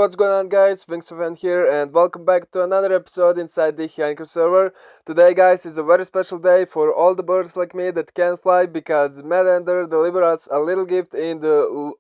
what's going on, guys? Wings here, and welcome back to another episode inside the Handcraft server. Today, guys, is a very special day for all the birds like me that can't fly, because MadEnder delivered us a little gift in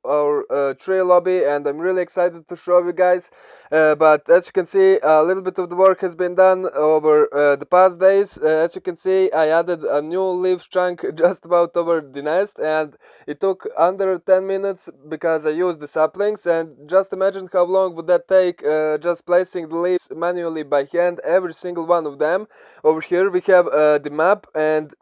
our tree lobby, and I'm really excited to show you guys. But as you can see, a little bit of the work has been done over the past days. As you can see, I added a new leaf chunk just about over the nest, and it took under 10 minutes because I used the saplings. And just imagine how long would that take just placing the leaves manually by hand, every single one of them. Over here we have the map, and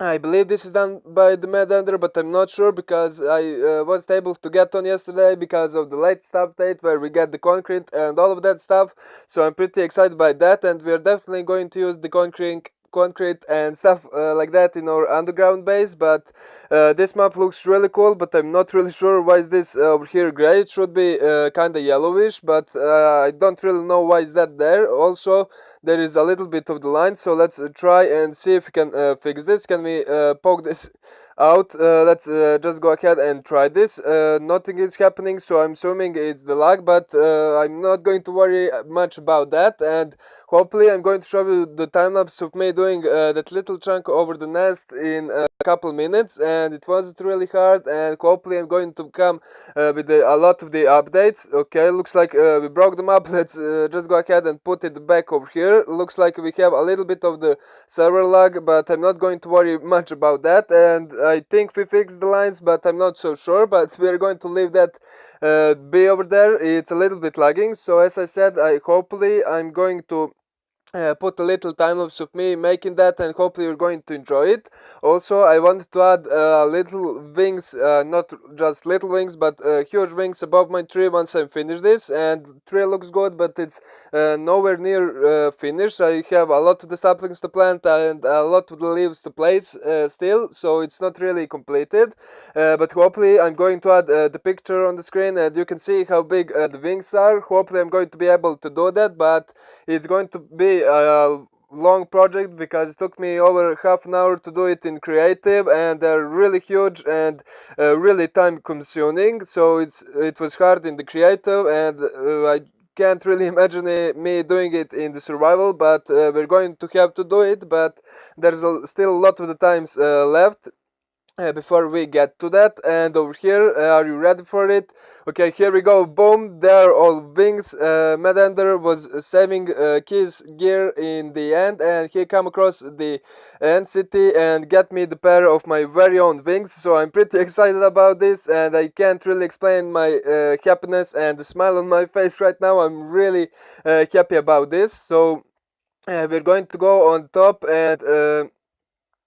I believe this is done by the MadEnder, but I'm not sure because I wasn't able to get on yesterday because of the latest update where we get the concrete and all of that stuff. So I'm pretty excited by that, and we're definitely going to use the concrete and stuff like that in our underground base. But this map looks really cool, but I'm not really sure why is this over here gray. It should be kind of yellowish, but I don't really know why is that there. Also, there is a little bit of the line, so let's try and see if we can fix this. Can we poke this out? Let's just go ahead and try this. Nothing is happening, so I'm assuming it's the lag, but I'm not going to worry much about that. And hopefully I'm going to show you the time lapse of me doing that little chunk over the nest in a couple minutes, and it wasn't really hard, and hopefully I'm going to come with a lot of the updates. Okay, looks like we broke them up. Let's just go ahead and put it back over here. Looks like we have a little bit of the server lag, but I'm not going to worry much about that. And I think we fixed the lines, but I'm not so sure, but we're going to leave that be over there. It's a little bit lagging, so as I said, hopefully I'm going to put a little time lapse of me making that, and hopefully you're going to enjoy it. Also, I wanted to add little wings, not just little wings, but huge wings above my tree once I finish this. And the tree looks good, but it's nowhere near finished. I have a lot of the saplings to plant and a lot of the leaves to place still, so it's not really completed. But hopefully I'm going to add the picture on the screen, and you can see how big the wings are. Hopefully I'm going to be able to do that, but it's going to be a long project because it took me over half an hour to do it in creative, and they're really huge and really time consuming. So it was hard in the creative, and I can't really imagine me doing it in the survival, but we're going to have to do it. But there's still a lot of the times left before we get to that. And over here, are you ready for it? Okay, here we go. Boom, there are all wings. MadEnder was saving his gear in the end, and he come across the end city and get me the pair of my very own wings. So I'm pretty excited about this, and I can't really explain my happiness and the smile on my face right now. I'm really happy about this. So we're going to go on top, and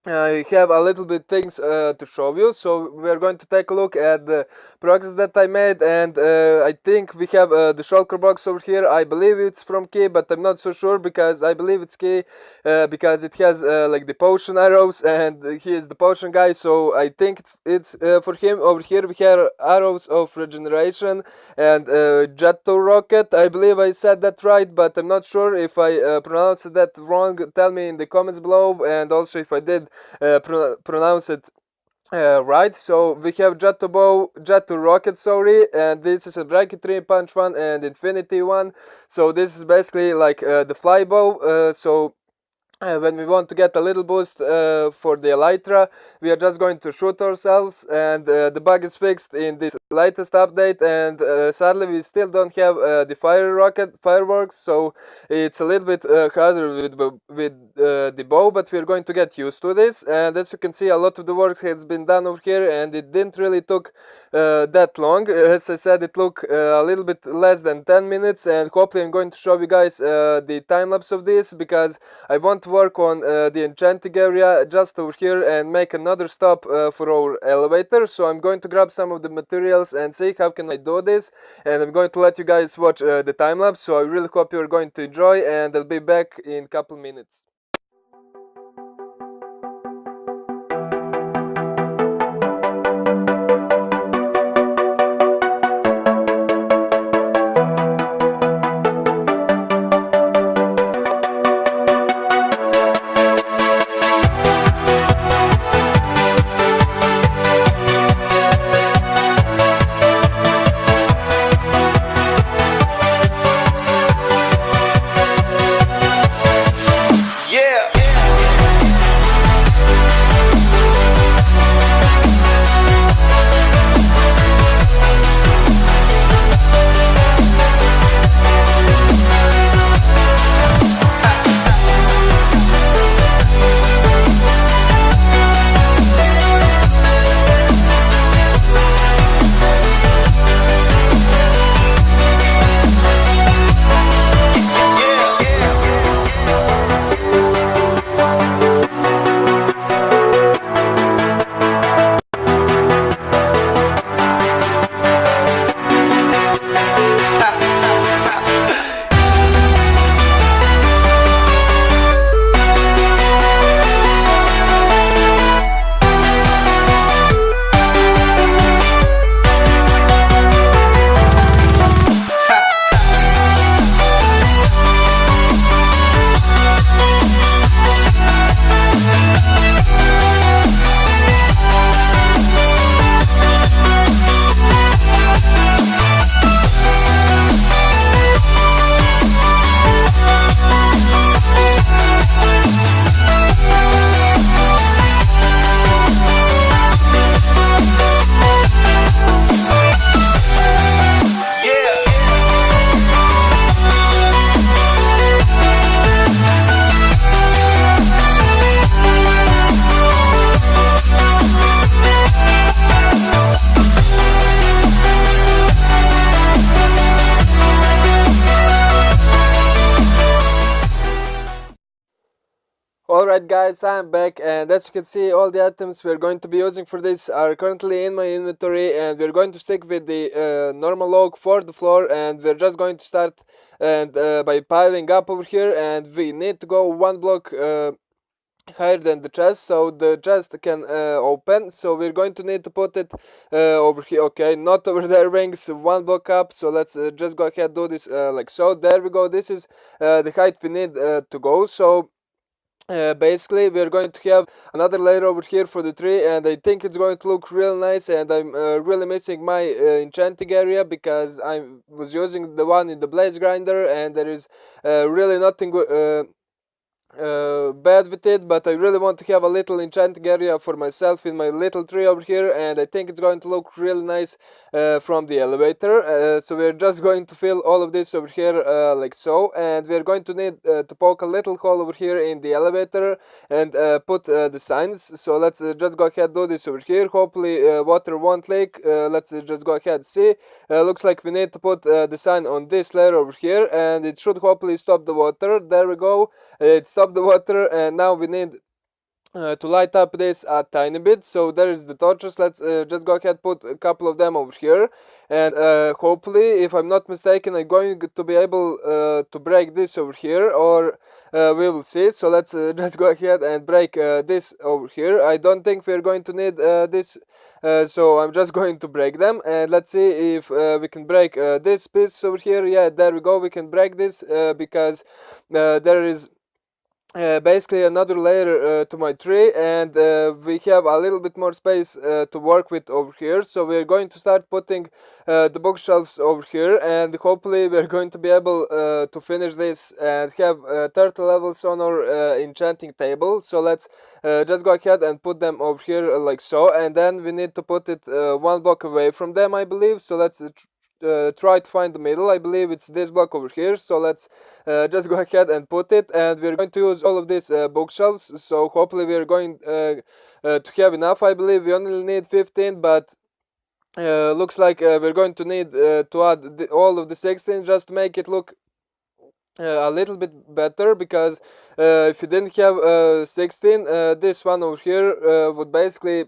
I have a little bit things to show you. So we're going to take a look at the progress that I made, and I think we have the shulker box over here. I believe it's from Key, but I'm not so sure because I believe it's Key because it has like the potion arrows, and he is the potion guy, so I think it's for him. Over here we have arrows of regeneration and Jetto rocket. I believe I said that right, but I'm not sure if I pronounced that wrong. Tell me in the comments below, and also if I did pronounce it right. So we have Jetto rocket, sorry, and this is a bracketry punch one and infinity one. So this is basically like the fly bow. So when we want to get a little boost for the elytra, we are just going to shoot ourselves, and the bug is fixed in this latest update. And sadly we still don't have the fireworks, so it's a little bit harder with the bow, but we're going to get used to this. And as you can see, a lot of the work has been done over here, and it didn't really took that long. As I said, it took a little bit less than 10 minutes, and hopefully I'm going to show you guys the time lapse of this, because I want to work on the enchanting area just over here and make another stop for our elevator. So I'm going to grab some of the materials and see how can I do this, and I'm going to let you guys watch the time lapse. So I really hope you're going to enjoy, and I'll be back in a couple minutes. Alright guys, I'm back, and as you can see, all the items we're going to be using for this are currently in my inventory, and we're going to stick with the normal log for the floor, and we're just going to start and by piling up over here, and we need to go one block higher than the chest so the chest can open. So we're going to need to put it over here. Okay, not over there, rings, one block up. So let's just go ahead, do this like so. There we go. This is the height we need to go. So basically we're going to have another layer over here for the tree, and I think it's going to look real nice. And I'm really missing my enchanting area because I was using the one in the blaze grinder, and there is really nothing bad with it, but I really want to have a little enchanting area for myself in my little tree over here, and I think it's going to look really nice from the elevator. So we're just going to fill all of this over here like so, and we're going to need to poke a little hole over here in the elevator and put the signs. So let's just go ahead, do this over here. Hopefully water won't leak. Let's just go ahead, see. Looks like we need to put the sign on this layer over here, and it should hopefully stop the water. There we go. It stopped the water, and now we need to light up this a tiny bit. So there is the torches. Let's just go ahead, put a couple of them over here, and hopefully, if I'm not mistaken, I'm going to be able to break this over here, or we will see. So let's just go ahead and break this over here. I don't think we're going to need this, so I'm just going to break them, and let's see if we can break this piece over here. Yeah, there we go. We can break this because there is basically another layer to my tree, and we have a little bit more space to work with over here. So we're going to start putting the bookshelves over here, and hopefully we're going to be able to finish this and have 30 levels on our enchanting table. So let's just go ahead and put them over here like so, and then we need to put it one block away from them, I believe. So let's try to find the middle. I believe it's this block over here. So let's just go ahead and put it, and we're going to use all of these bookshelves. So hopefully we're going to have enough. I believe we only need 15, but looks like we're going to need to add all of the 16 just to make it look a little bit better, because if you didn't have 16, this one over here would basically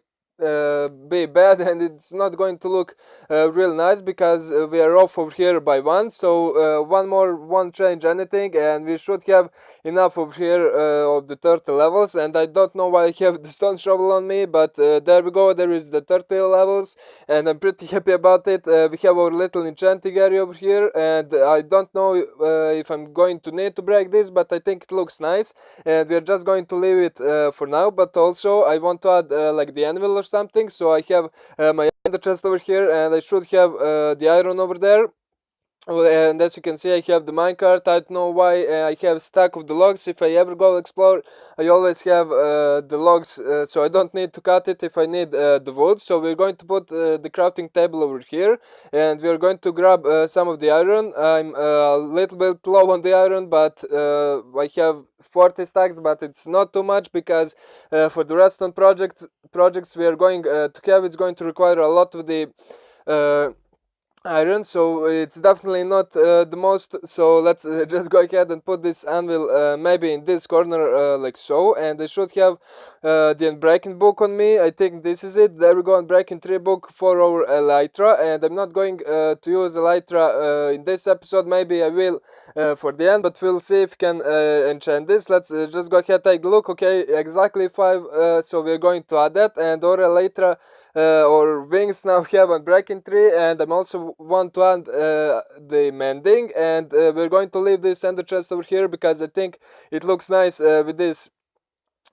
be bad, and it's not going to look real nice because we are off over here by one. So one more won't change anything, and we should have enough over here of the 30 levels. And I don't know why I have the stone shovel on me, but there we go. There is the 30 levels, and I'm pretty happy about it. We have our little enchanting area over here, and I don't know if I'm going to need to break this, but I think it looks nice, and we're just going to leave it for now. But also I want to add like the anvil or something. So I have my ender chest over here, and I should have the iron over there. Well, and as you can see, I have the minecart. I don't know why I have stack of the logs. If I ever go explore, I always have the logs, so I don't need to cut it if I need the wood. So we're going to put the crafting table over here, and we're going to grab some of the iron. I'm a little bit low on the iron, but I have 40 stacks, but it's not too much because for the redstone projects we are going to have, it's going to require a lot of the iron, so it's definitely not the most. So let's just go ahead and put this anvil maybe in this corner like so, and I should have the unbreaking book on me. I think this is it. There we go, unbreaking 3 book for our elytra, and I'm not going to use elytra in this episode. Maybe I will for the end, but we'll see if we can enchant this. Let's just go ahead, take a look. Okay, exactly 5, so we're going to add that, and our elytra or wings now have unbreaking 3, and I'm also want to add the mending, and we're going to leave this ender chest over here because I think it looks nice with this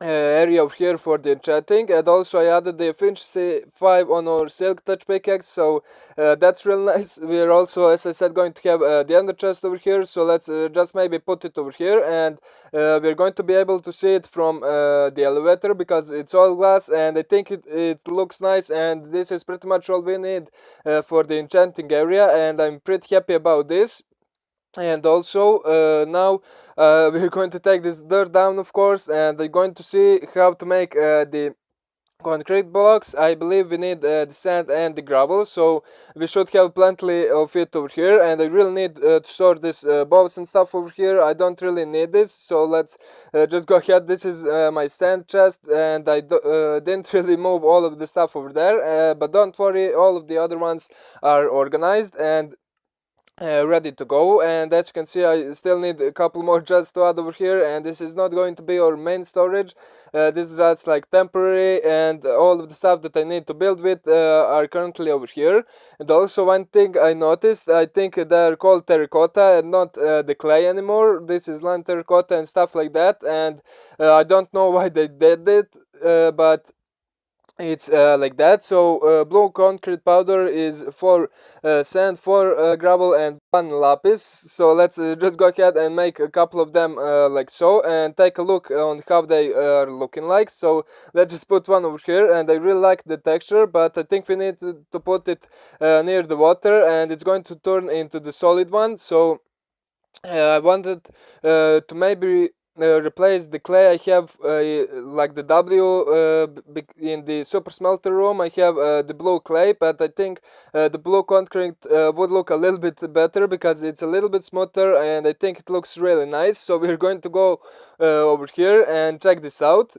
area over here for the enchanting. And also I added the efficiency 5 on our silk touch pickaxe, so that's real nice. We are also, as I said, going to have the ender chest over here, so let's just maybe put it over here, and we're going to be able to see it from the elevator because it's all glass, and I think it looks nice, and this is pretty much all we need for the enchanting area, and I'm pretty happy about this. And also now we're going to take this dirt down, of course, and I'm going to see how to make the concrete blocks. I believe we need the sand and the gravel, so we should have plenty of it over here. And I really need to store this bolts and stuff over here. I don't really need this, so let's just go ahead. This is my sand chest, and I didn't really move all of the stuff over there, but don't worry, all of the other ones are organized and ready to go. And as you can see, I still need a couple more chests to add over here, and this is not going to be our main storage. This is just like temporary, and all of the stuff that I need to build with are currently over here. And also one thing I noticed, I think they're called terracotta and not the clay anymore. This is lime terracotta and stuff like that, and I don't know why they did it, but it's like that. So blue concrete powder is for sand, for gravel, and one lapis. So let's just go ahead and make a couple of them like so, and take a look on how they are looking like. So let's just put one over here, and I really like the texture, but I think we need to put it near the water, and it's going to turn into the solid one. So I wanted to maybe replace the clay I have, like the W in the super smelter room. I have the blue clay, but I think the blue concrete would look a little bit better because it's a little bit smoother, and I think it looks really nice. So we're going to go over here and check this out.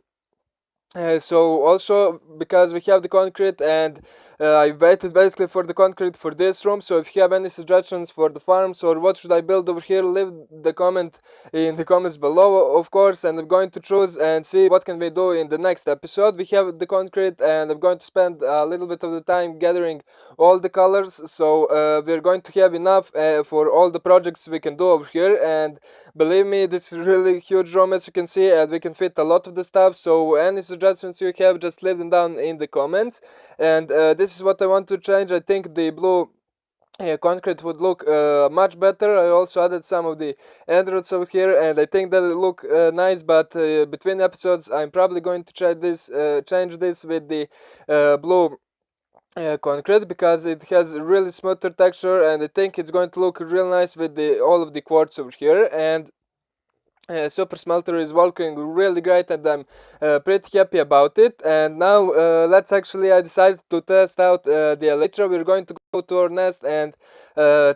So also, because we have the concrete, and I waited basically for the concrete for this room. So if you have any suggestions for the farms or what should I build over here, leave the comment in the comments below, of course, and I'm going to choose and see what can we do in the next episode. We have the concrete, and I'm going to spend a little bit of the time gathering all the colors, so we're going to have enough for all the projects we can do over here. And believe me, this is really huge room, as you can see, and we can fit a lot of the stuff. So any suggestions you have, just leave them down in the comments. And this is what I want to change. I think the blue concrete would look much better. I also added some of the androids over here, and I think that it look nice. But between episodes, I'm probably going to try this, change this with the blue concrete, because it has a really smoother texture, and I think it's going to look real nice with the all of the quartz over here. And super smelter is working really great, and I'm pretty happy about it. And now I decided to test out the elytra. We're going to go to our nest and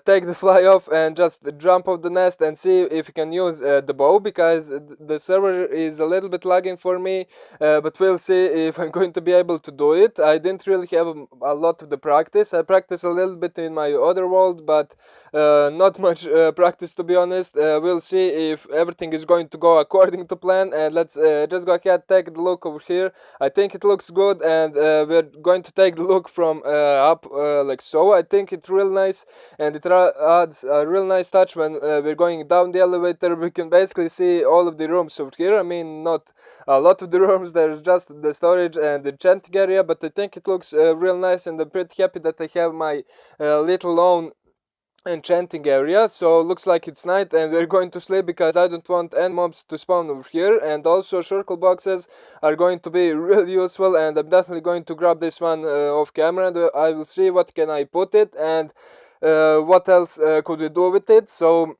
take the fly off and just jump off the nest and see if we can use the bow, because the server is a little bit lagging for me, but we'll see if I'm going to be able to do it. I didn't really have a lot of the practice. I practiced a little bit in my other world, but not much practice, to be honest. We'll see if everything is going to go according to plan, and let's just go ahead, take the look over here. I think it looks good, and we're going to take the look from up like so. I think it's real nice, and it adds a real nice touch when we're going down the elevator. We can basically see all of the rooms over here. I mean, not a lot of the rooms, there's just the storage and the enchanting area, but I think it looks real nice, and I'm pretty happy that I have my little own enchanting area. So looks like it's night, and we're going to sleep because I don't want any mobs to spawn over here. And also circle boxes are going to be really useful, and I'm definitely going to grab this one off camera, and I will see what can I put it, and what else could we do with it. So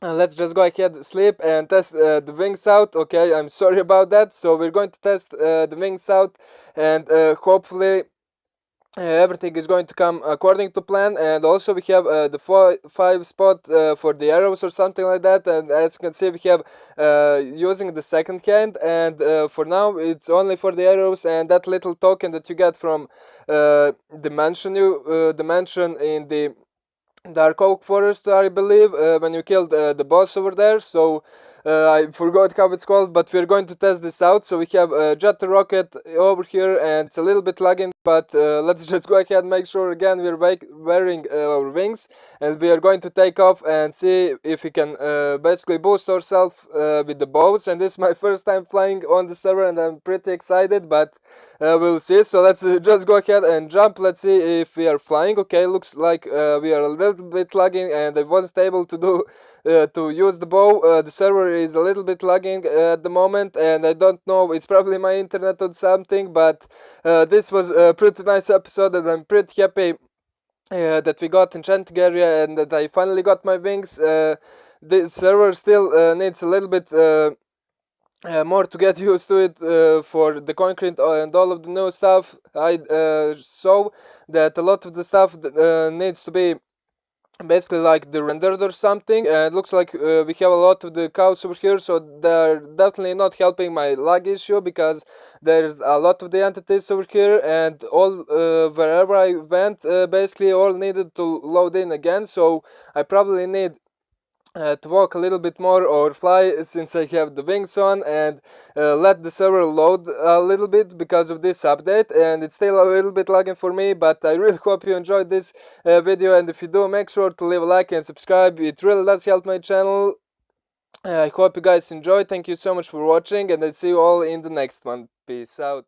let's just go ahead, sleep, and test the wings out. Okay, I'm sorry about that. So we're going to test the wings out, and hopefully everything is going to come according to plan. And also we have the 5 spot for the arrows or something like that, and as you can see, we have using the second hand, and for now it's only for the arrows and that little token that you get from the mansion in the Dark Oak Forest, I believe, when you killed the boss over there. So I forgot how it's called, but we're going to test this out. So we have jet rocket over here, and it's a little bit lagging, but let's just go ahead and make sure again we're wearing our wings, and we are going to take off and see if we can basically boost ourselves with the bows. And this is my first time flying on the server, and I'm pretty excited, but we'll see. So let's just go ahead and jump. Let's see if we are flying. Okay, looks like we are a little bit lagging, and I wasn't able to do to use the bow. The server is a little bit lagging at the moment, and I don't know, it's probably my internet or something, but this was a pretty nice episode, and I'm pretty happy that we got enchanting area and that I finally got my wings. The server still needs a little bit more to get used to it for the concrete and all of the new stuff. I saw that a lot of the stuff needs to be basically like the rendered or something, and it looks like we have a lot of the cows over here, so they're definitely not helping my lag issue, because there's a lot of the entities over here, and all wherever I went basically all needed to load in again, so I probably need to walk a little bit more or fly, since I have the wings on, and let the server load a little bit because of this update, and it's still a little bit lagging for me, but I really hope you enjoyed this video, and if you do, make sure to leave a like and subscribe. It really does help my channel. I hope you guys enjoyed. Thank you so much for watching, and I'll see you all in the next one. Peace out.